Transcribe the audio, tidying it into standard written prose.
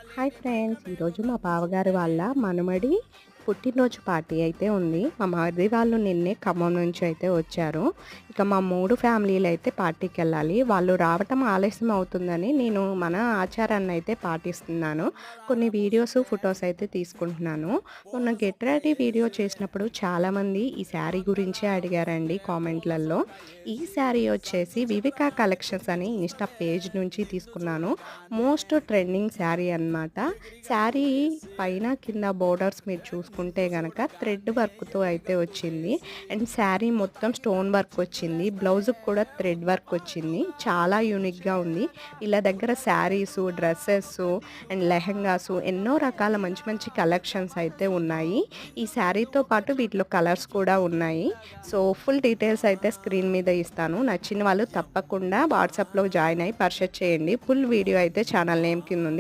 Hi friends! ఈరోజు మా బావగారు వాళ్ళ మనమడి పుట్టినరోజు పార్టీ అయితే ఉంది. మా మరిది వాళ్ళు నిన్నే ఖమ్మం నుంచి అయితే వచ్చారు. ఇక మా 3 ఫ్యామిలీలు అయితే పార్టీకెళ్ళాలి. వాళ్ళు రావటం ఆలస్యం అవుతుందని నేను మన ఆచారాన్ని అయితే పాటిస్తున్నాను. కొన్ని వీడియోస్, ఫోటోస్ అయితే తీసుకుంటున్నాను. మొన్న గెట్ రెడీ వీడియో చేసినప్పుడు చాలామంది ఈ శారీ గురించే అడిగారండి కామెంట్‌లలో. ఈ శారీ వచ్చేసి వివికా కలెక్షన్స్ అని ఇన్‌స్టా పేజ్ నుంచి తీసుకున్నాను. మోస్ట్ ట్రెండింగ్ శారీ అన్నమాట. శారీ పైన, కింద బోర్డర్స్ మీరు చూసుకుంటే గనక థ్రెడ్ వర్క్‌తో అయితే వచ్చింది. అండ్ శారీ మొత్తం స్టోన్ వర్క్ వచ్చింది. బ్లౌజ్‌కి కూడా థ్రెడ్ వర్క్ వచ్చింది. చాలా యూనిక్‌గా ఉంది. వీళ్ళ దగ్గర శారీసు, డ్రెసెసు అండ్ లెహెంగాసు ఎన్నో రకాల మంచి మంచి కలెక్షన్స్ అయితే ఉన్నాయి. ఈ శారీతో పాటు వీటిలో కలర్స్ కూడా ఉన్నాయి. సో, ఫుల్ డీటెయిల్స్ అయితే స్క్రీన్ మీద ఇస్తాను. నచ్చిన వాళ్ళు తప్పకుండా వాట్సాప్‌లో జాయిన్ అయ్యి పర్చేజ్ చేయండి. ఫుల్ వీడియో అయితే ఛానల్ నేమ్ కింద ఉంది.